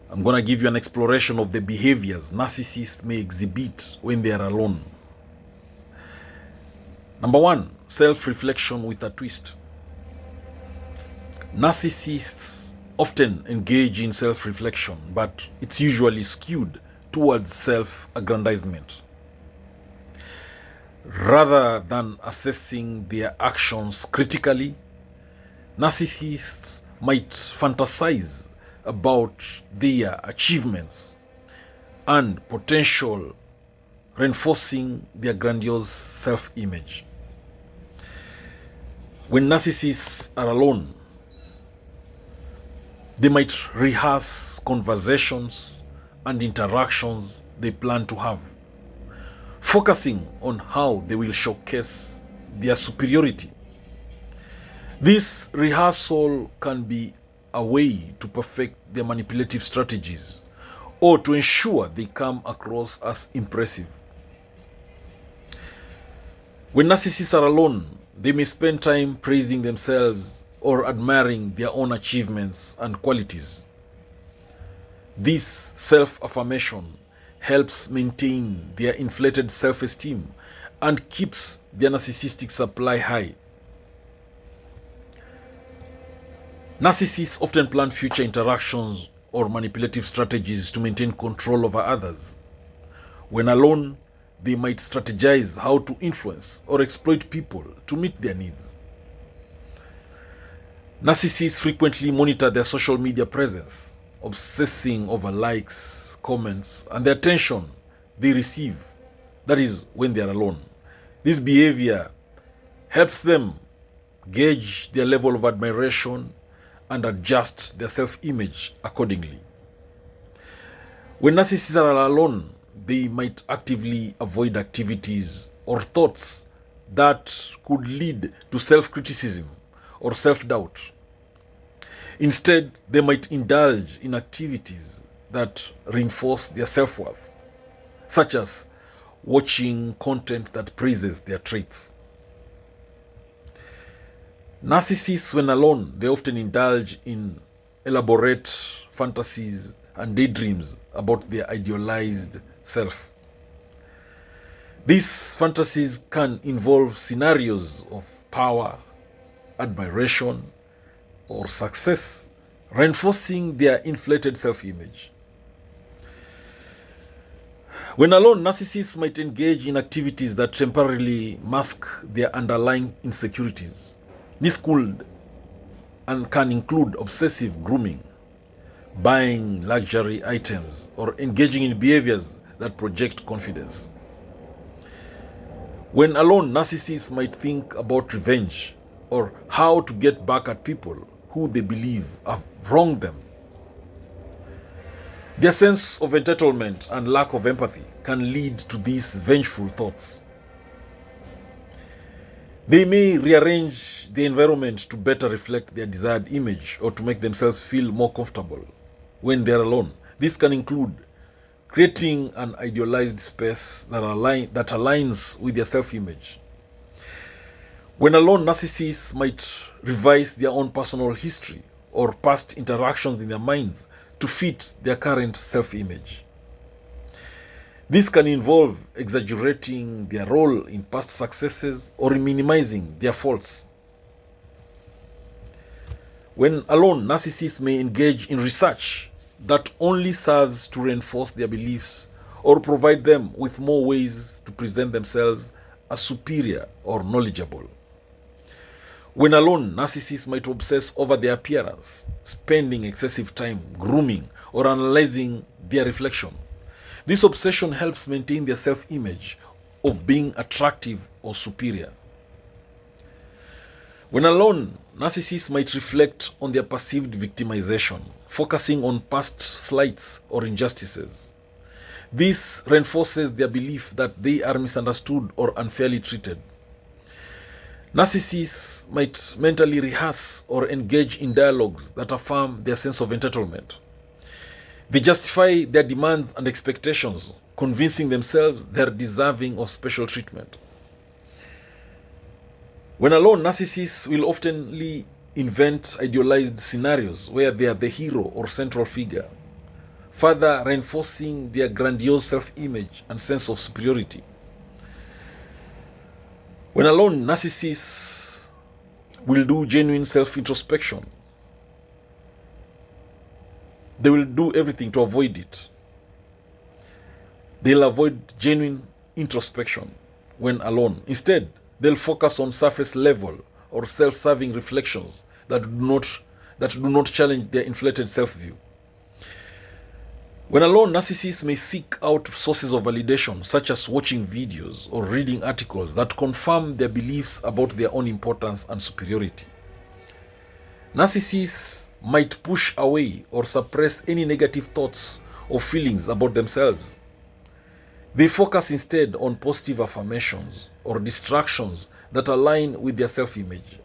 I'm going to give you an exploration of the behaviors narcissists may exhibit when they are alone. Number one, self-reflection with a twist. Narcissists often engage in self-reflection, but it's usually skewed towards self-aggrandizement. Rather than assessing their actions critically, narcissists might fantasize about their achievements and potential, reinforcing their grandiose self-image. When narcissists are alone, they might rehearse conversations and interactions they plan to have, focusing on how they will showcase their superiority. This rehearsal can be a way to perfect their manipulative strategies or to ensure they come across as impressive. When narcissists are alone, they may spend time praising themselves or admiring their own achievements and qualities. This self-affirmation helps maintain their inflated self-esteem and keeps their narcissistic supply high. Narcissists often plan future interactions or manipulative strategies to maintain control over others. When alone, they might strategize how to influence or exploit people to meet their needs. Narcissists frequently monitor their social media presence, obsessing over likes, comments, and the attention they receive. That is, when they are alone. This behavior helps them gauge their level of admiration and adjust their self-image accordingly. When narcissists are alone, they might actively avoid activities or thoughts that could lead to self-criticism or self-doubt. Instead, they might indulge in activities that reinforce their self-worth, such as watching content that praises their traits. Narcissists, when alone, they often indulge in elaborate fantasies and daydreams about their idealized self. These fantasies can involve scenarios of power, admiration, or success, reinforcing their inflated self-image. When alone, narcissists might engage in activities that temporarily mask their underlying insecurities. This could and can include obsessive grooming, buying luxury items, or engaging in behaviors that project confidence. When alone, narcissists might think about revenge or how to get back at people who they believe have wronged them. Their sense of entitlement and lack of empathy can lead to these vengeful thoughts. They may rearrange the environment to better reflect their desired image or to make themselves feel more comfortable when they're alone. This can include creating an idealized space that aligns with their self-image. When alone, narcissists might revise their own personal history or past interactions in their minds to fit their current self-image. This can involve exaggerating their role in past successes or minimizing their faults. When alone, narcissists may engage in research that only serves to reinforce their beliefs or provide them with more ways to present themselves as superior or knowledgeable. When alone, narcissists might obsess over their appearance, spending excessive time grooming or analyzing their reflection. This obsession helps maintain their self-image of being attractive or superior. When alone, narcissists might reflect on their perceived victimization, focusing on past slights or injustices. This reinforces their belief that they are misunderstood or unfairly treated. Narcissists might mentally rehearse or engage in dialogues that affirm their sense of entitlement. They justify their demands and expectations, convincing themselves they are deserving of special treatment. When alone, narcissists will often invent idealized scenarios where they are the hero or central figure, further reinforcing their grandiose self-image and sense of superiority. When alone, narcissists will do genuine self-introspection. They will do everything to avoid it. They'll avoid genuine introspection when alone. Instead, they'll focus on surface level or self-serving reflections that do not challenge their inflated self-view. When alone, narcissists may seek out sources of validation, such as watching videos or reading articles that confirm their beliefs about their own importance and superiority. Narcissists might push away or suppress any negative thoughts or feelings about themselves. They focus instead on positive affirmations or distractions that align with their self-image.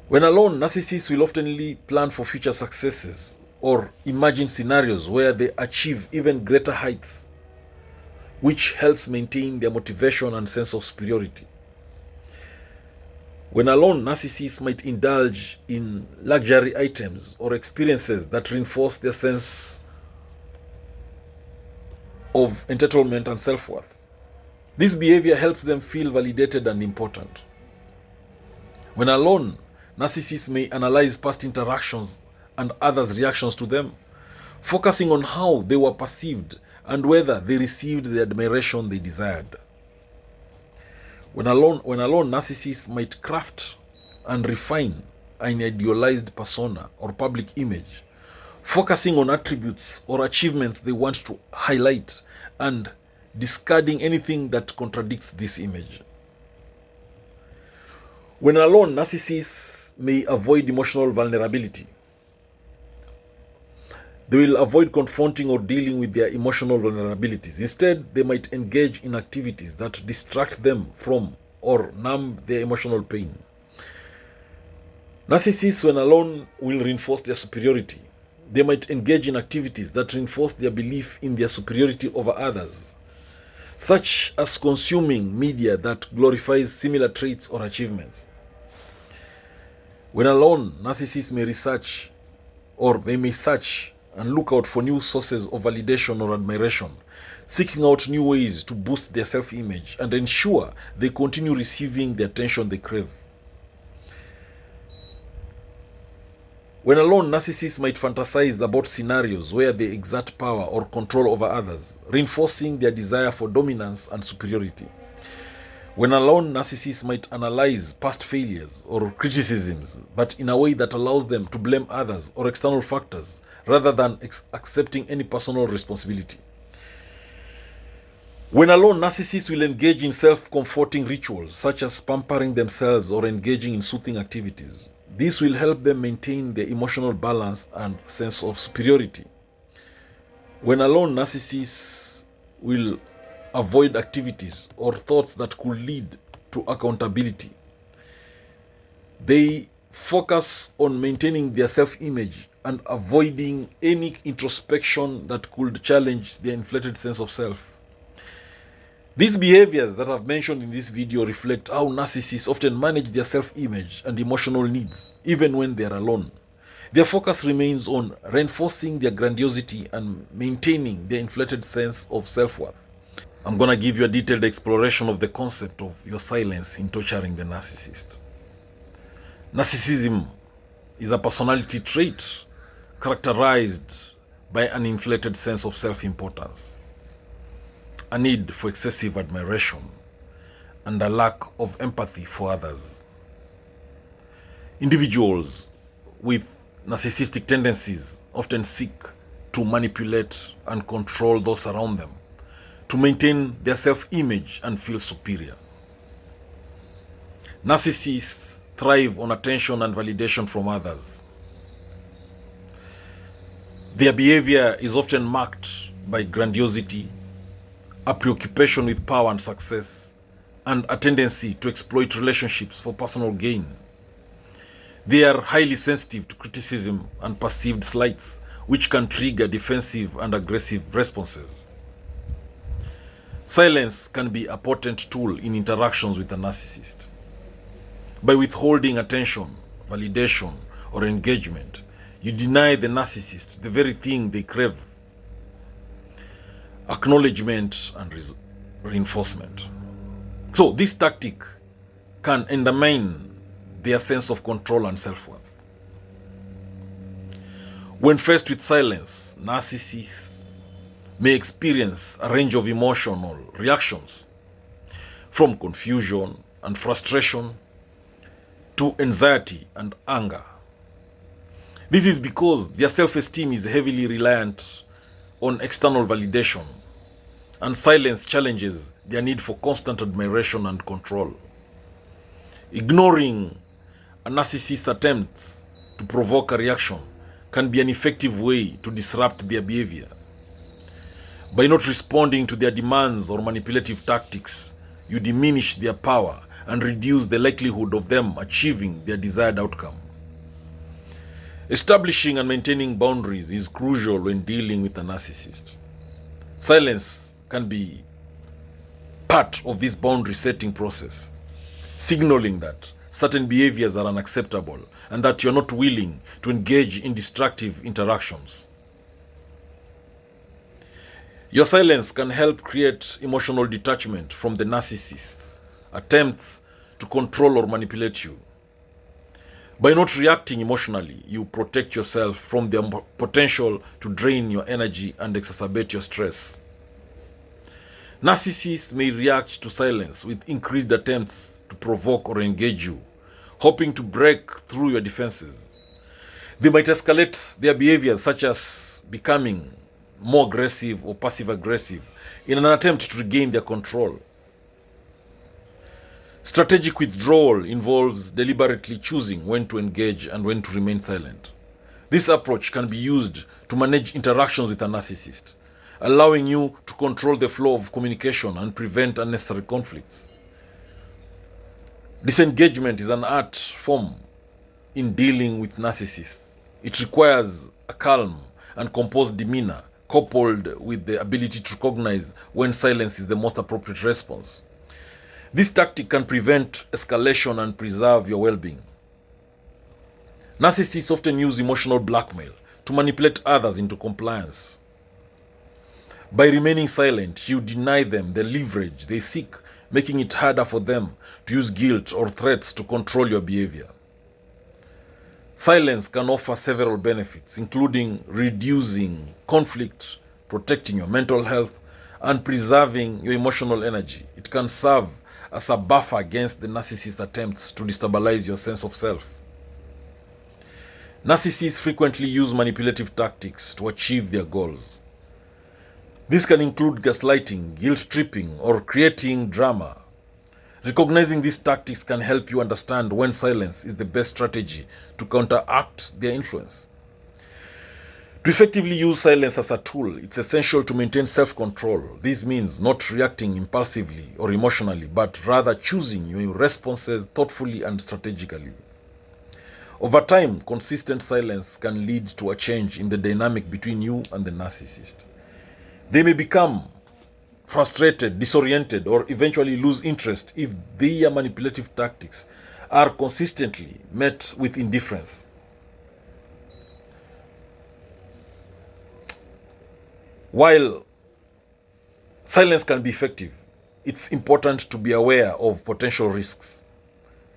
When alone, narcissists will often plan for future successes or imagine scenarios where they achieve even greater heights, which helps maintain their motivation and sense of superiority. When alone, narcissists might indulge in luxury items or experiences that reinforce their sense of entitlement and self-worth. This behavior helps them feel validated and important. When alone, narcissists may analyze past interactions and others' reactions to them, focusing on how they were perceived and whether they received the admiration they desired. When alone, narcissists might craft and refine an idealized persona or public image, focusing on attributes or achievements they want to highlight and discarding anything that contradicts this image. When alone, narcissists may avoid emotional vulnerability. They will avoid confronting or dealing with their emotional vulnerabilities. Instead, they might engage in activities that distract them from or numb their emotional pain. Narcissists, when alone, will reinforce their superiority. They might engage in activities that reinforce their belief in their superiority over others, such as consuming media that glorifies similar traits or achievements. When alone, narcissists may research or they may search and look out for new sources of validation or admiration, seeking out new ways to boost their self-image and ensure they continue receiving the attention they crave. When alone, narcissists might fantasize about scenarios where they exert power or control over others, reinforcing their desire for dominance and superiority. When alone, narcissists might analyze past failures or criticisms, but in a way that allows them to blame others or external factors rather than accepting any personal responsibility. When alone, narcissists will engage in self-comforting rituals such as pampering themselves or engaging in soothing activities. This will help them maintain their emotional balance and sense of superiority. When alone, narcissists will avoid activities or thoughts that could lead to accountability. They focus on maintaining their self-image and avoiding any introspection that could challenge their inflated sense of self. These behaviors that I've mentioned in this video reflect how narcissists often manage their self-image and emotional needs, even when they are alone. Their focus remains on reinforcing their grandiosity and maintaining their inflated sense of self-worth. I'm going to give you a detailed exploration of the concept of your silence in torturing the narcissist. Narcissism is a personality trait characterized by an inflated sense of self-importance, a need for excessive admiration, and a lack of empathy for others. Individuals with narcissistic tendencies often seek to manipulate and control those around them to maintain their self-image and feel superior. Narcissists thrive on attention and validation from others. Their behavior is often marked by grandiosity, a preoccupation with power and success, and a tendency to exploit relationships for personal gain. They are highly sensitive to criticism and perceived slights, which can trigger defensive and aggressive responses. Silence can be a potent tool in interactions with a narcissist. By withholding attention, validation, or engagement, You deny the narcissist the very thing they crave: acknowledgement and reinforcement. So this tactic can undermine their sense of control and self-worth. When faced with silence, narcissists may experience a range of emotional reactions, from confusion and frustration to anxiety and anger. This is because their self-esteem is heavily reliant on external validation, and silence challenges their need for constant admiration and control. Ignoring a narcissist's attempts to provoke a reaction can be an effective way to disrupt their behavior. By not responding to their demands or manipulative tactics, you diminish their power and reduce the likelihood of them achieving their desired outcome. Establishing and maintaining boundaries is crucial when dealing with a narcissist. Silence can be part of this boundary setting process, signaling that certain behaviors are unacceptable and that you're not willing to engage in destructive interactions. Your silence can help create emotional detachment from the narcissist's attempts to control or manipulate you. By not reacting emotionally, you protect yourself from their potential to drain your energy and exacerbate your stress. Narcissists may react to silence with increased attempts to provoke or engage you, hoping to break through your defenses. They might escalate their behaviors, such as becoming more aggressive or passive-aggressive, in an attempt to regain their control. Strategic withdrawal involves deliberately choosing when to engage and when to remain silent. This approach can be used to manage interactions with a narcissist, allowing you to control the flow of communication and prevent unnecessary conflicts. Disengagement is an art form in dealing with narcissists. It requires a calm and composed demeanor, coupled with the ability to recognize when silence is the most appropriate response. This tactic can prevent escalation and preserve your well-being. Narcissists often use emotional blackmail to manipulate others into compliance. By remaining silent, you deny them the leverage they seek, making it harder for them to use guilt or threats to control your behavior. Silence can offer several benefits, including reducing conflict, protecting your mental health, and preserving your emotional energy. It can serve as a buffer against the narcissist's attempts to destabilize your sense of self. Narcissists frequently use manipulative tactics to achieve their goals. This can include gaslighting, guilt-tripping, or creating drama. Recognizing these tactics can help you understand when silence is the best strategy to counteract their influence. To effectively use silence as a tool, it's essential to maintain self-control. This means not reacting impulsively or emotionally, but rather choosing your responses thoughtfully and strategically. Over time, consistent silence can lead to a change in the dynamic between you and the narcissist. They may become frustrated, disoriented, or eventually lose interest if their manipulative tactics are consistently met with indifference. While silence can be effective, it's important to be aware of potential risks.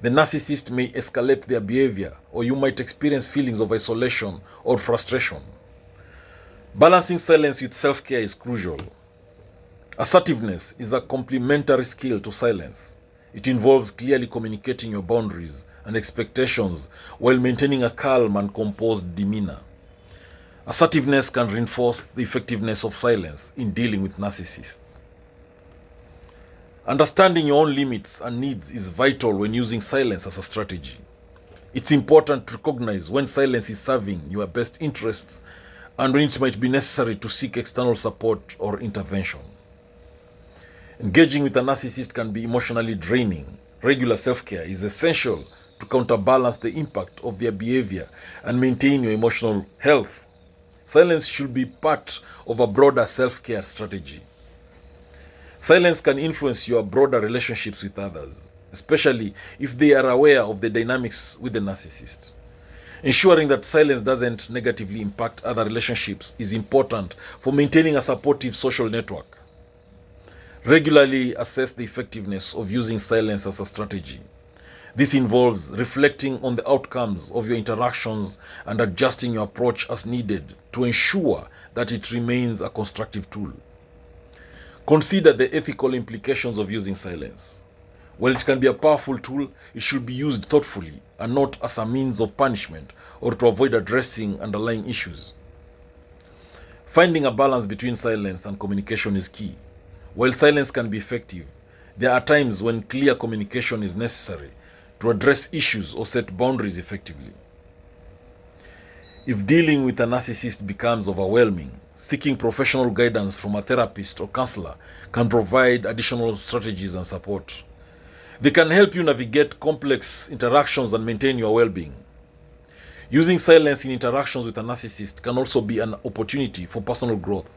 The narcissist may escalate their behavior, or you might experience feelings of isolation or frustration. Balancing silence with self-care is crucial. Assertiveness is a complementary skill to silence. It involves clearly communicating your boundaries and expectations while maintaining a calm and composed demeanor. Assertiveness can reinforce the effectiveness of silence in dealing with narcissists. Understanding your own limits and needs is vital when using silence as a strategy. It's important to recognize when silence is serving your best interests and when it might be necessary to seek external support or intervention. Engaging with a narcissist can be emotionally draining. Regular self-care is essential to counterbalance the impact of their behavior and maintain your emotional health. Silence should be part of a broader self-care strategy. Silence can influence your broader relationships with others, especially if they are aware of the dynamics with the narcissist. Ensuring that silence doesn't negatively impact other relationships is important for maintaining a supportive social network. Regularly assess the effectiveness of using silence as a strategy. This involves reflecting on the outcomes of your interactions and adjusting your approach as needed to ensure that it remains a constructive tool. Consider the ethical implications of using silence. While it can be a powerful tool, it should be used thoughtfully and not as a means of punishment or to avoid addressing underlying issues. Finding a balance between silence and communication is key. While silence can be effective, there are times when clear communication is necessary to address issues or set boundaries effectively. If dealing with a narcissist becomes overwhelming, seeking professional guidance from a therapist or counselor can provide additional strategies and support. They can help you navigate complex interactions and maintain your well-being. Using silence in interactions with a narcissist can also be an opportunity for personal growth.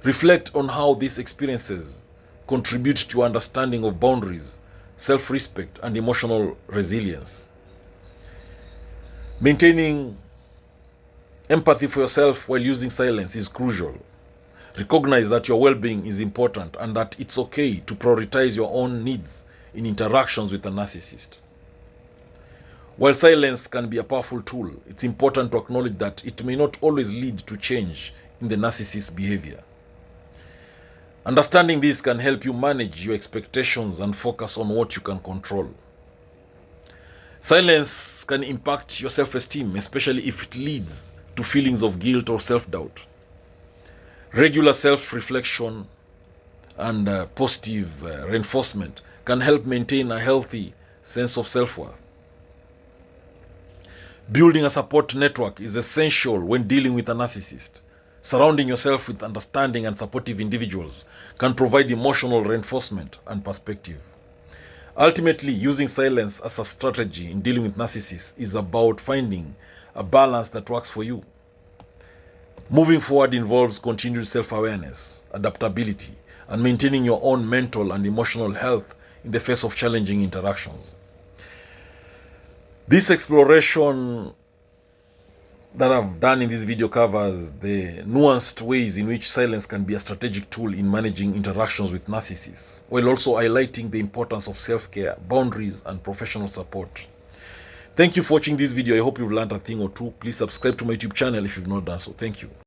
Reflect on how these experiences contribute to your understanding of boundaries, self-respect, and emotional resilience. Maintaining empathy for yourself while using silence is crucial. Recognize that your well-being is important and that it's okay to prioritize your own needs in interactions with a narcissist. While silence can be a powerful tool, it's important to acknowledge that it may not always lead to change in the narcissist's behavior. Understanding this can help you manage your expectations and focus on what you can control. Silence can impact your self-esteem, especially if it leads to feelings of guilt or self-doubt. Regular self-reflection and positive reinforcement can help maintain a healthy sense of self-worth. Building a support network is essential when dealing with a narcissist. Surrounding yourself with understanding and supportive individuals can provide emotional reinforcement and perspective. Ultimately, using silence as a strategy in dealing with narcissists is about finding a balance that works for you. Moving forward involves continued self-awareness, adaptability, and maintaining your own mental and emotional health in the face of challenging interactions. This exploration that I've done in this video covers the nuanced ways in which silence can be a strategic tool in managing interactions with narcissists, while also highlighting the importance of self-care, boundaries, and professional support. Thank you for watching this video. I hope you've learned a thing or two. Please subscribe to my YouTube channel if you've not done so. Thank you.